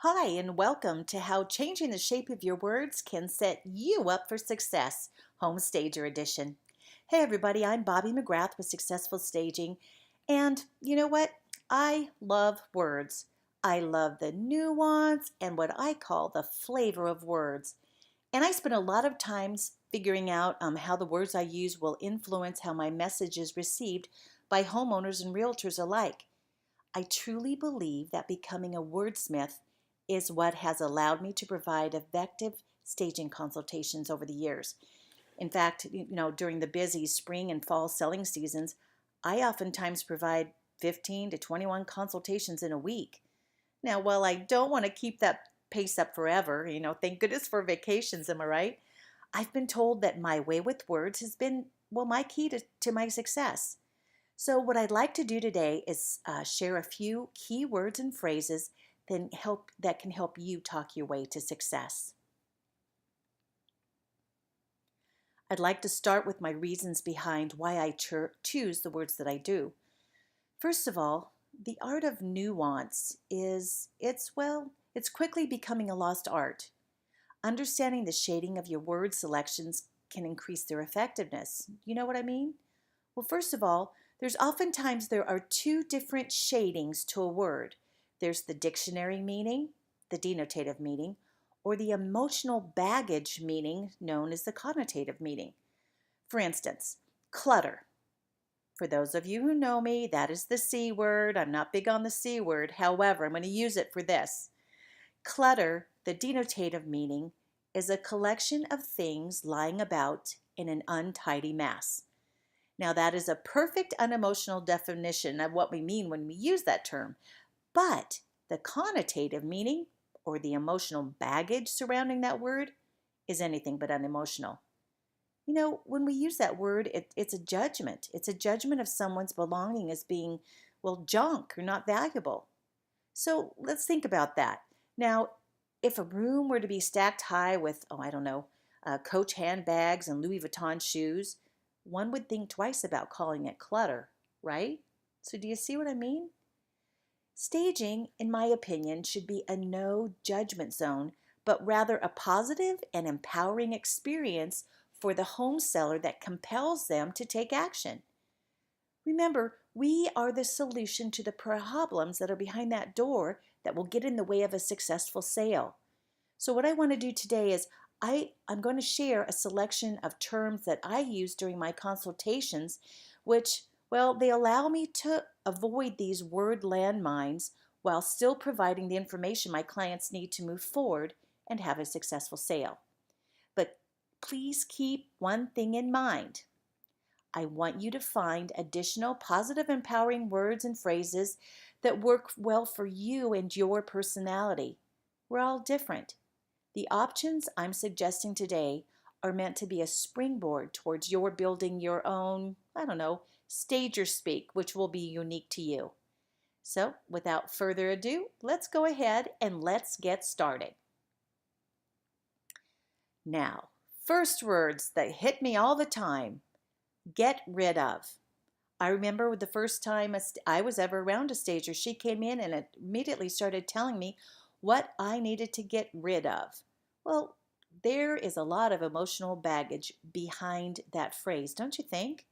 Hi, and welcome to How Changing the Shape of Your Words Can Set You Up for Success, Home Stager Edition. Hey, everybody, I'm Bobbie McGrath with Successful Staging. And you know what? I love words. I love the nuance and what I call the flavor of words. And I spend a lot of times figuring out how the words I use will influence how my message is received by homeowners and realtors alike. I truly believe that becoming a wordsmith is what has allowed me to provide effective staging consultations over the years. In fact, during the busy spring and fall selling seasons, I oftentimes provide 15 to 21 consultations in a week. Now, while I don't want to keep that pace up forever, thank goodness for vacations, am I right? I've been told that my way with words has been, well, my key to my success. So, what I'd like to do today is share a few key words and phrases that can help you talk your way to success. I'd like to start with my reasons behind why I choose the words that I do. First of all, the art of nuance it's quickly becoming a lost art. Understanding the shading of your word selections can increase their effectiveness. You know what I mean? Well, first of all, there are two different shadings to a word. There's the dictionary meaning, the denotative meaning, or the emotional baggage meaning known as the connotative meaning. For instance, clutter. For those of you who know me, that is the C word. I'm not big on the C word. However, I'm going to use it for this. Clutter, the denotative meaning, is a collection of things lying about in an untidy mass. Now, that is a perfect unemotional definition of what we mean when we use that term. But the connotative meaning, or the emotional baggage surrounding that word, is anything but unemotional. When we use that word, it's a judgment. It's a judgment of someone's belonging as being, well, junk or not valuable. So let's think about that. Now, if a room were to be stacked high with, Coach handbags and Louis Vuitton shoes, one would think twice about calling it clutter, right? So do you see what I mean? Staging, in my opinion, should be a no judgment zone, but rather a positive and empowering experience for the home seller that compels them to take action. Remember, we are the solution to the problems that are behind that door that will get in the way of a successful sale. So what I want to do today is I'm going to share a selection of terms that I use during my consultations, which, well, they allow me to avoid these word landmines while still providing the information my clients need to move forward and have a successful sale. But please keep one thing in mind. I want you to find additional positive, empowering words and phrases that work well for you and your personality. We're all different. The options I'm suggesting today are meant to be a springboard towards your building your own, stager speak, which will be unique to you. So, without further ado, let's go ahead and let's get started. Now, first words that hit me all the time: get rid of. I remember the first time I was ever around a stager, she came in and immediately started telling me what I needed to get rid of. Well, there is a lot of emotional baggage behind that phrase, don't you think?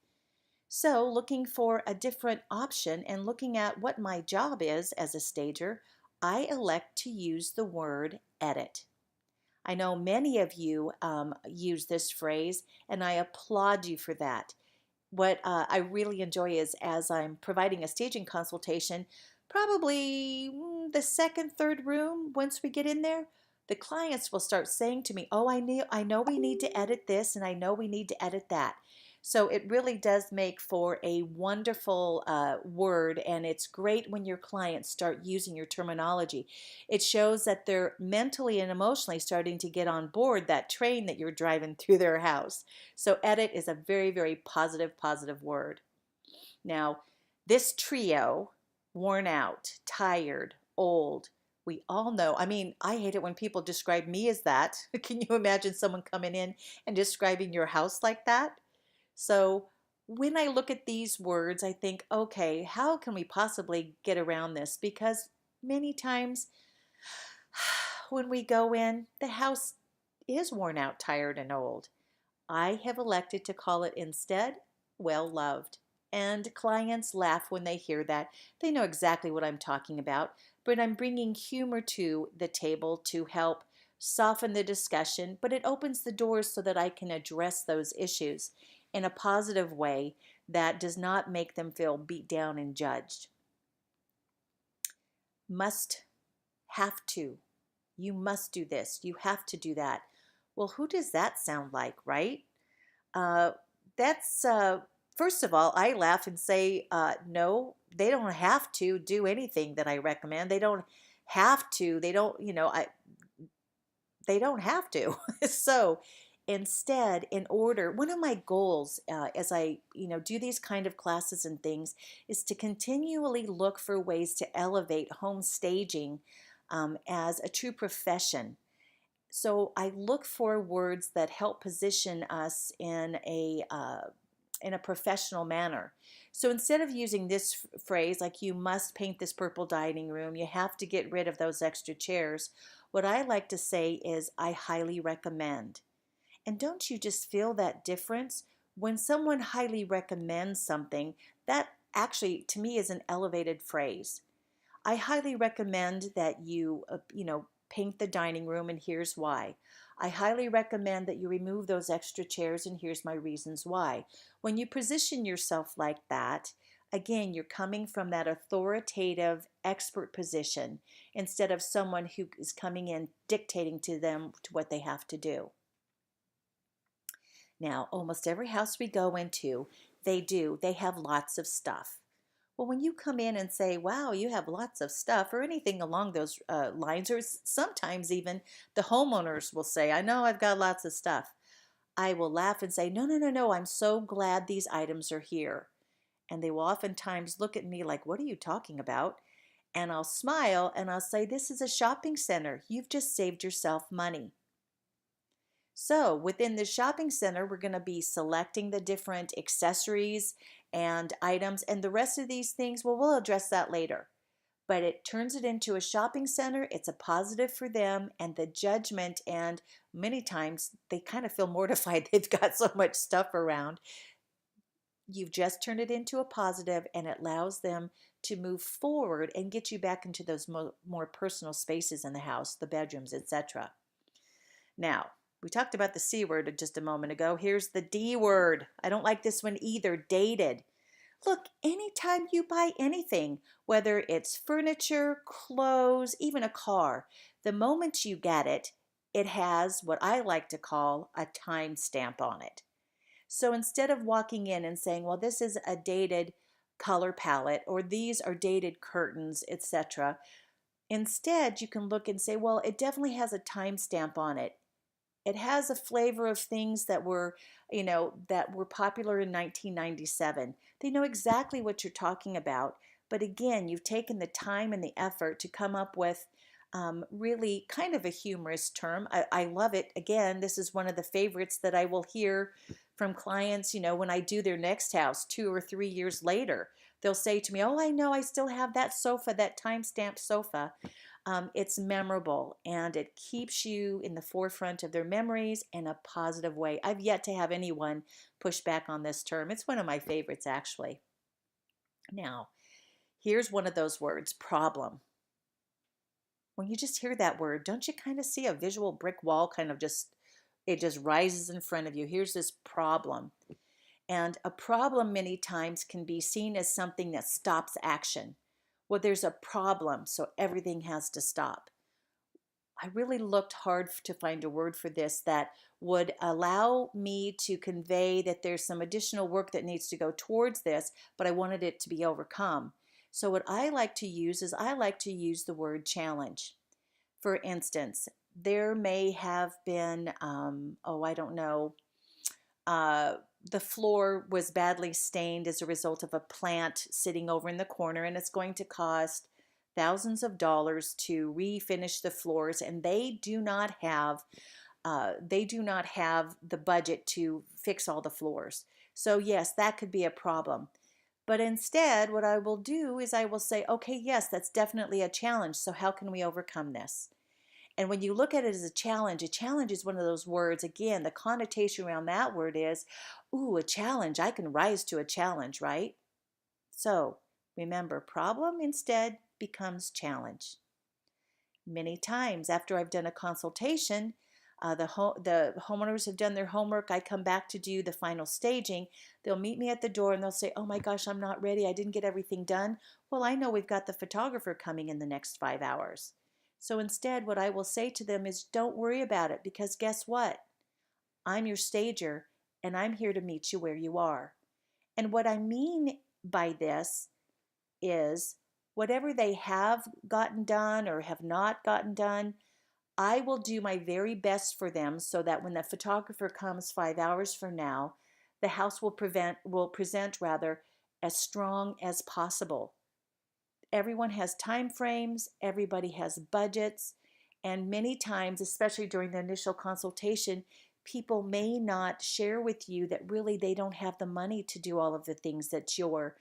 So, looking for a different option and looking at what my job is as a stager, I elect to use the word edit. I know many of you use this phrase, and I applaud you for that. What I really enjoy is as I'm providing a staging consultation, probably the second, third room, once we get in there, the clients will start saying to me, oh, I know we need to edit this and I know we need to edit that. So it really does make for a wonderful word, and it's great when your clients start using your terminology. It shows that they're mentally and emotionally starting to get on board that train that you're driving through their house. So edit is a very, very positive word. Now, this trio, worn out, tired, old, we all know. I hate it when people describe me as that. Can you imagine someone coming in and describing your house like that? So when I look at these words, I think, okay, how can we possibly get around this? Because many times when we go in, the house is worn out, tired, and old. I have elected to call it instead well loved. And clients laugh when they hear that. They know exactly what I'm talking about, but I'm bringing humor to the table to help soften the discussion, but it opens the doors so that I can address those issues in a positive way that does not make them feel beat down and judged. Must, have to. You must do this. You have to do that. Well, who does that sound like, right? Uh, that's First of all, I laugh and say, no, they don't have to do anything that I recommend. They don't have to. They don't, they don't have to. So instead, in order, one of my goals as I, do these kind of classes and things is to continually look for ways to elevate home staging as a true profession. So I look for words that help position us in a professional manner. So instead of using this phrase like you must paint this purple dining room, you have to get rid of those extra chairs, what I like to say is I highly recommend. And don't you just feel that difference? When someone highly recommends something, that actually to me is an elevated phrase. I highly recommend that you, paint the dining room, and here's why. I highly recommend that you remove those extra chairs, and here's my reasons why. When you position yourself like that, again, you're coming from that authoritative expert position instead of someone who is coming in dictating to them to what they have to do. Now, almost every house we go into, they have lots of stuff. Well, when you come in and say, wow, you have lots of stuff, or anything along those lines, or sometimes even the homeowners will say, I know I've got lots of stuff. I will laugh and say, no, no, no, no, I'm so glad these items are here. And they will oftentimes look at me like, what are you talking about? And I'll smile and I'll say, this is a shopping center. You've just saved yourself money. So within the shopping center, we're going to be selecting the different accessories and items, and the rest of these things, well, we'll address that later. But it turns it into a shopping center. It's a positive for them, and the judgment, and many times they kind of feel mortified they've got so much stuff around. You've just turned it into a positive, and it allows them to move forward and get you back into those more personal spaces in the house, the bedrooms, etc. Now, we talked about the C word just a moment ago. Here's the D word. I don't like this one either, dated. Look, anytime you buy anything, whether it's furniture, clothes, even a car, the moment you get it, it has what I like to call a time stamp on it. So instead of walking in and saying, well, this is a dated color palette, or these are dated curtains, etc., instead you can look and say, well, it definitely has a time stamp on it. It has a flavor of things that were, that were popular in 1997. They know exactly what you're talking about. But again, you've taken the time and the effort to come up with really kind of a humorous term. I love it. Again, this is one of the favorites that I will hear from clients, when I do their next house 2 or 3 years later. They'll say to me, oh, I know I still have that sofa, that time-stamped sofa. It's memorable, and it keeps you in the forefront of their memories in a positive way. I've yet to have anyone push back on this term. It's one of my favorites, actually. Now, here's one of those words, problem. When you just hear that word, don't you kind of see a visual brick wall it just rises in front of you? Here's this problem. And a problem many times can be seen as something that stops action. Well, there's a problem, so everything has to stop. I really looked hard to find a word for this that would allow me to convey that there's some additional work that needs to go towards this, but I wanted it to be overcome. So what I like to use is I like to use the word challenge. For instance, there may have been, I don't know, the floor was badly stained as a result of a plant sitting over in the corner, and it's going to cost thousands of dollars to refinish the floors, and they do not have the budget to fix all the floors. So yes, that could be a problem. But instead, what I will do is I will say, okay, yes, that's definitely a challenge. So how can we overcome this? And when you look at it as a challenge is one of those words, again, the connotation around that word is, ooh, a challenge. I can rise to a challenge, right? So remember, problem instead becomes challenge. Many times after I've done a consultation, the homeowners have done their homework. I come back to do the final staging. They'll meet me at the door and they'll say, oh my gosh, I'm not ready. I didn't get everything done. Well, I know we've got the photographer coming in the next 5 hours. So instead, what I will say to them is, don't worry about it, because guess what? I'm your stager and I'm here to meet you where you are. And what I mean by this is, whatever they have gotten done or have not gotten done, I will do my very best for them so that when the photographer comes 5 hours from now, the house will present rather as strong as possible. Everyone has time frames, everybody has budgets, and many times, especially during the initial consultation, people may not share with you that really they don't have the money to do all of the things that you're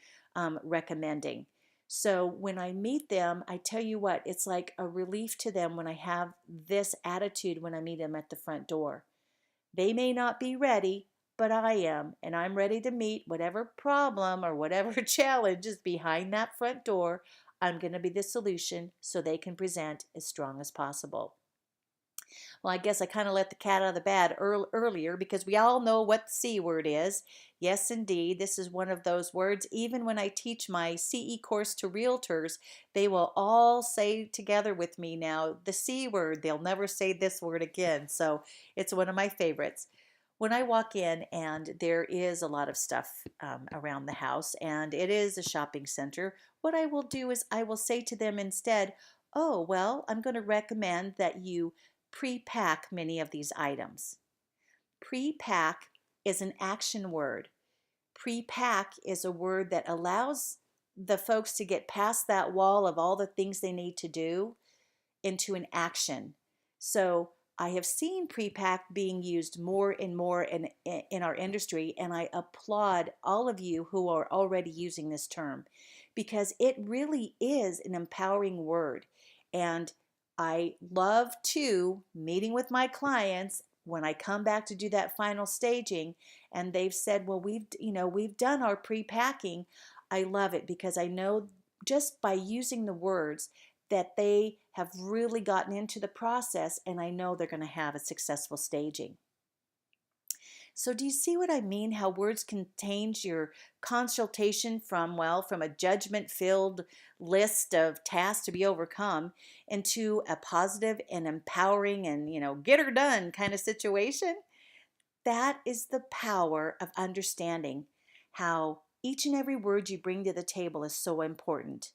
recommending. So when I meet them, I tell you what, it's like a relief to them when I have this attitude when I meet them at the front door. They may not be ready, but I am, and I'm ready to meet whatever problem or whatever challenge is behind that front door. I'm going to be the solution so they can present as strong as possible. Well, I guess I kind of let the cat out of the bag earlier, because we all know what the C word is. Yes, indeed, this is one of those words. Even when I teach my CE course to realtors, they will all say together with me now, the C word. They'll never say this word again. So it's one of my favorites. When I walk in and there is a lot of stuff around the house and it is a shopping center, what I will do is I will say to them instead, oh, well, I'm going to recommend that you pre-pack many of these items. Pre-pack is an action word. Pre-pack is a word that allows the folks to get past that wall of all the things they need to do into an action. So I have seen pre-pack being used more and more in our industry, and I applaud all of you who are already using this term, because it really is an empowering word. And I love to meeting with my clients when I come back to do that final staging and they've said, well, we've done our pre-packing. I love it because I know just by using the words that they have really gotten into the process, and I know they're going to have a successful staging. So do you see what I mean? How words can change your consultation from a judgment-filled list of tasks to be overcome into a positive and empowering and, get her done kind of situation? That is the power of understanding how each and every word you bring to the table is so important.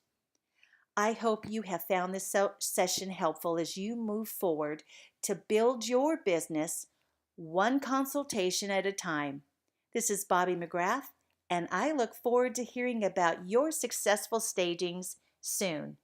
I hope you have found this session helpful as you move forward to build your business one consultation at a time. This is Bobbie McGrath, and I look forward to hearing about your successful stagings soon.